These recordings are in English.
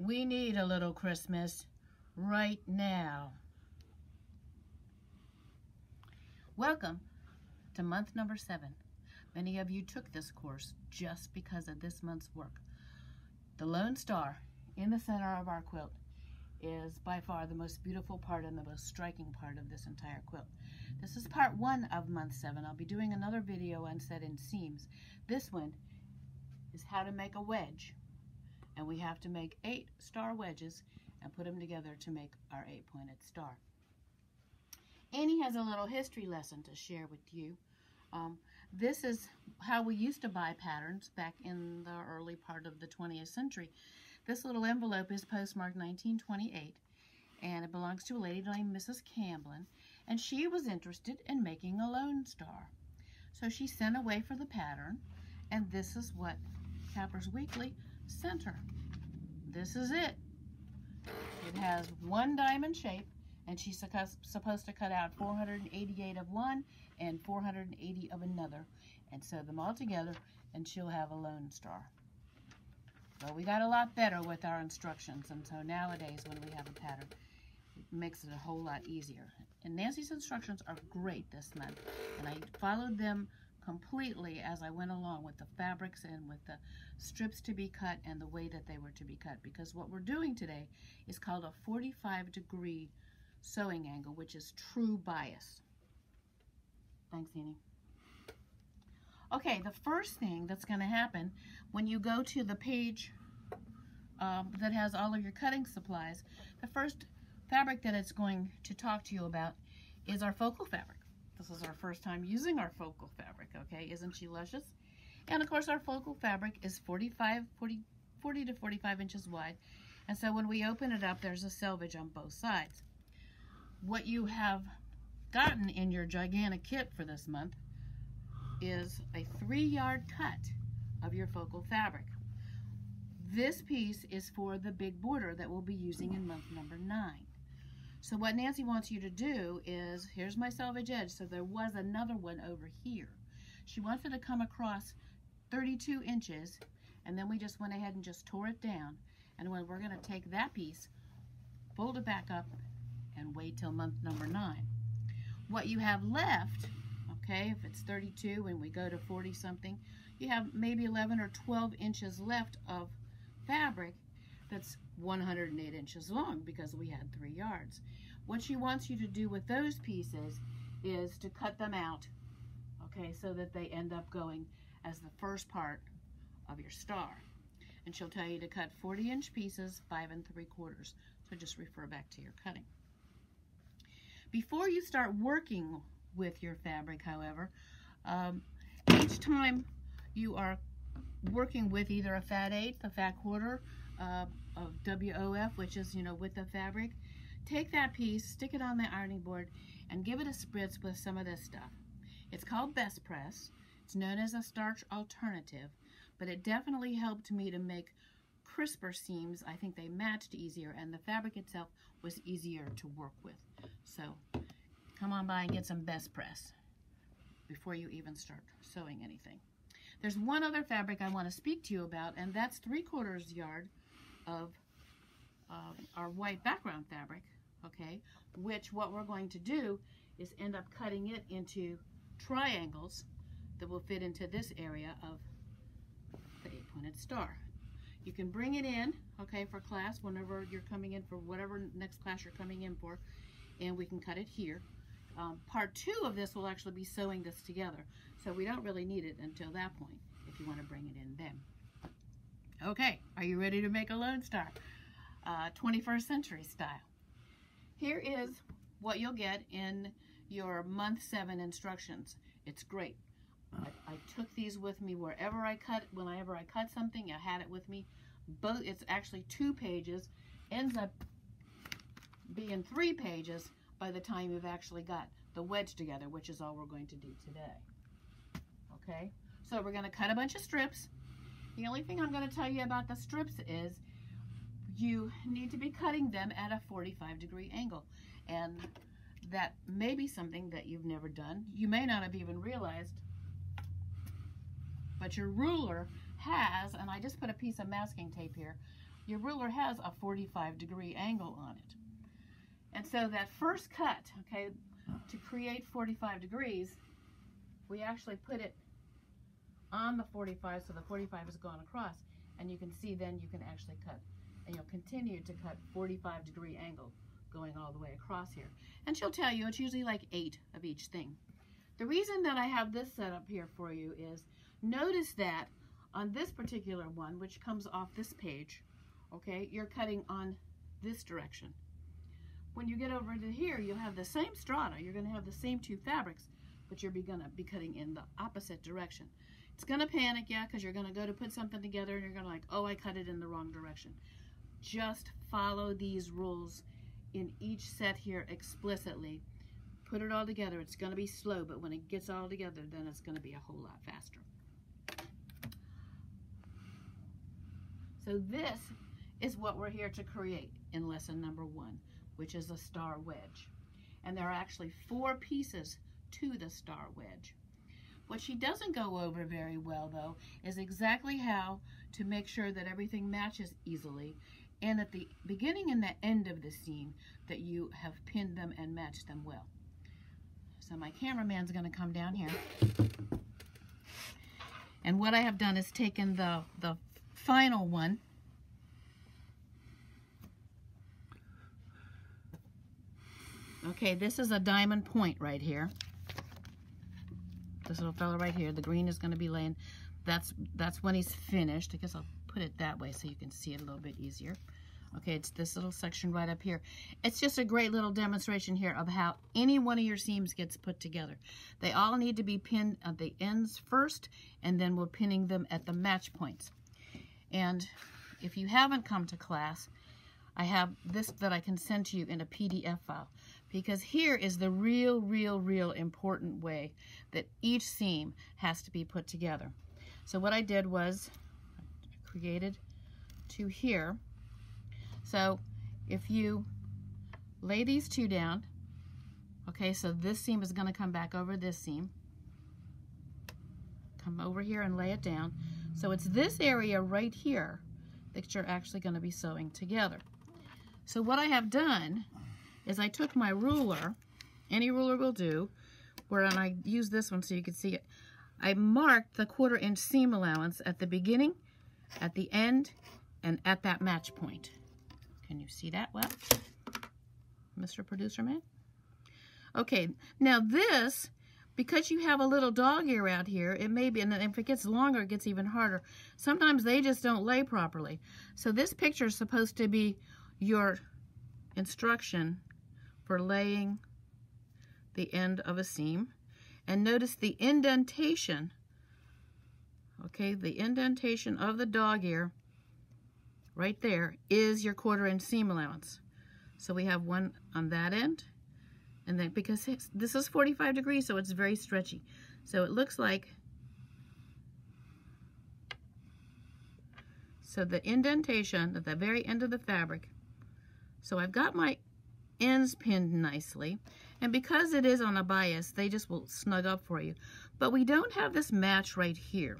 We need a little Christmas right now. Welcome to month number 7. Many of you took this course just because of this month's work. The lone star in the center of our quilt is by far the most beautiful part and the most striking part of this entire quilt. This is part 1 of month 7. I'll be doing another video on set-in seams. This one is how to make a wedge. And we have to make 8 star wedges and put them together to make our 8-pointed star. Annie has a little history lesson to share with you. This is how we used to buy patterns back in the early part of the 20th century. This little envelope is postmarked 1928, and it belongs to a lady named Mrs. Camblin, and she was interested in making a lone star. So she sent away for the pattern, and this is what Cappers Weekly sent her. This is it. It has one diamond shape, and she's supposed to cut out 488 of one and 480 of another, and sew them all together, and she'll have a lone star. Well, we got a lot better with our instructions, and so nowadays when we have a pattern, it makes it a whole lot easier. And Nancy's instructions are great this month, and I followed them completely as I went along with the fabrics and with the strips to be cut and the way that they were to be cut, because what we're doing today is called a 45-degree sewing angle, which is true bias. Thanks, Annie. Okay, the first thing that's going to happen when you go to the page that has all of your cutting supplies, the first fabric that it's going to talk to you about is our focal fabric. This is our first time using our focal fabric, okay? Isn't she luscious? And of course our focal fabric is 40 to 45 inches wide. And so when we open it up, there's a selvage on both sides. What you have gotten in your gigantic kit for this month is a 3-yard cut of your focal fabric. This piece is for the big border that we'll be using in month number 9. So what Nancy wants you to do is, here's my selvage edge, so there was another one over here. She wants it to come across 32 inches, and then we just went ahead and just tore it down. And when we're going to take that piece, fold it back up, and wait till month number 9. What you have left, okay, if it's 32 and we go to 40 something, you have maybe 11 or 12 inches left of fabric that's 108 inches long because we had 3 yards. What she wants you to do with those pieces is to cut them out, okay, so that they end up going as the first part of your star. And she'll tell you to cut 40-inch pieces, 5 3/4. So just refer back to your cutting. Before you start working with your fabric, however, each time you are working with either a fat 1/8, a fat 1/4, of WOF, which is, with the fabric, take that piece, stick it on the ironing board, and give it a spritz with some of this stuff. It's called Best Press. It's known as a starch alternative, but it definitely helped me to make crisper seams. I think they matched easier, and the fabric itself was easier to work with. So come on by and get some Best Press before you even start sewing anything. There's one other fabric I want to speak to you about, and that's 3/4 yard of our white background fabric, okay, which what we're going to do is end up cutting it into triangles that will fit into this area of the 8-pointed star. You can bring it in, okay, for class whenever you're coming in for whatever next class you're coming in for, and we can cut it here. Part 2 of this will actually be sewing this together, so we don't really need it until that point if you want to bring it in then. Okay, are you ready to make a lone star? 21st century style. Here is what you'll get in your month 7 instructions. It's great. I took these with me wherever I cut. Whenever I cut something, I had it with me. It's actually 2 pages. Ends up being 3 pages by the time you've actually got the wedge together, which is all we're going to do today. Okay, so we're going to cut a bunch of strips. The only thing I'm going to tell you about the strips is you need to be cutting them at a 45-degree angle, and that may be something that you've never done. You may not have even realized, but your ruler has, and I just put a piece of masking tape here, your ruler has a 45-degree angle on it. And so that first cut, okay, to create 45 degrees, we actually put it on the 45, so the 45 has gone across, and you can see then you can actually cut, and you'll continue to cut 45-degree angle going all the way across here. And she'll tell you it's usually like 8 of each thing. The reason that I have this set up here for you is, notice that on this particular one, which comes off this page, okay, you're cutting on this direction. When you get over to here, you'll have the same strata, you're going to have the same 2 fabrics, but you're going to be cutting in the opposite direction. It's going to panic you because you're going to go to put something together and you're going to like, oh, I cut it in the wrong direction. Just follow these rules in each set here explicitly. Put it all together. It's going to be slow, but when it gets all together, then it's going to be a whole lot faster. So this is what we're here to create in lesson number 1, which is a star wedge. And there are actually 4 pieces to the star wedge. What she doesn't go over very well, though, is exactly how to make sure that everything matches easily, and at the beginning and the end of the seam that you have pinned them and matched them well. So my cameraman's going to come down here. And what I have done is taken the final one, okay, this is a diamond point right here. This little fella right here, the green is going to be laying, that's when he's finished. I guess I'll put it that way so you can see it a little bit easier. Okay, it's this little section right up here. It's just a great little demonstration here of how any one of your seams gets put together. They all need to be pinned at the ends first, and then we're pinning them at the match points. And if you haven't come to class, I have this that I can send to you in a PDF file, because here is the real important way that each seam has to be put together. So what I did was I created 2 here. So if you lay these 2 down, okay, so this seam is going to come back over this seam. Come over here and lay it down. So it's this area right here that you're actually going to be sewing together. So what I have done is I took my ruler, any ruler will do, and I use this one so you can see it. I marked the 1/4 inch seam allowance at the beginning, at the end, and at that match point. Can you see that well, Mr. Producer Man? Okay, now this, because you have a little dog ear out here, it may be, and if it gets longer, it gets even harder. Sometimes they just don't lay properly. So this picture is supposed to be your instruction for laying the end of a seam. And notice the indentation, okay, the indentation of the dog ear right there is your 1/4 inch seam allowance. So we have one on that end, and then because this is 45 degrees, so it's very stretchy. So it looks like, so the indentation at the very end of the fabric. So I've got my ends pinned nicely, and because it is on a bias, they just will snug up for you. But we don't have this match right here.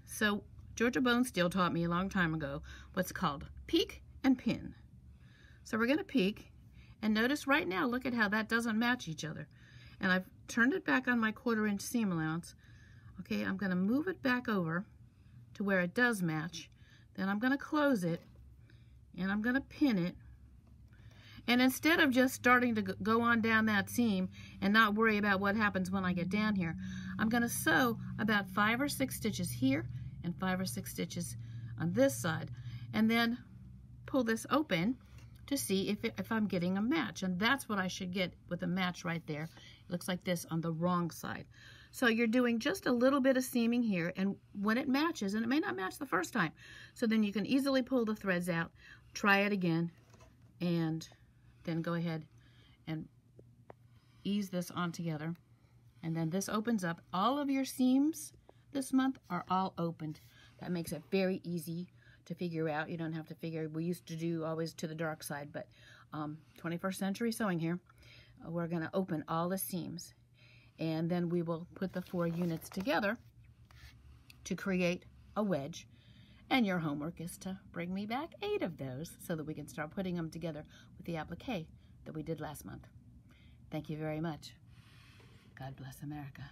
So Georgia Bone Steel taught me a long time ago what's called peek and pin. So we're going to peek, and notice right now, look at how that doesn't match each other. And I've turned it back on my 1/4 inch seam allowance. Okay, I'm going to move it back over to where it does match. Then I'm going to close it, and I'm going to pin it. And instead of just starting to go on down that seam and not worry about what happens when I get down here, I'm going to sew about 5 or 6 stitches here and 5 or 6 stitches on this side, and then pull this open to see if I'm getting a match. And that's what I should get with a match right there. It looks like this on the wrong side. So you're doing just a little bit of seaming here, and when it matches, and it may not match the first time, so then you can easily pull the threads out, try it again, and then go ahead and ease this on together. And then this opens up. All of your seams this month are all opened. That makes it very easy to figure out. You don't have to figure, we used to do always to the dark side, but 21st century sewing here, we're going to open all the seams, and then we will put the 4 units together to create a wedge. And your homework is to bring me back 8 of those so that we can start putting them together with the applique that we did last month. Thank you very much. God bless America.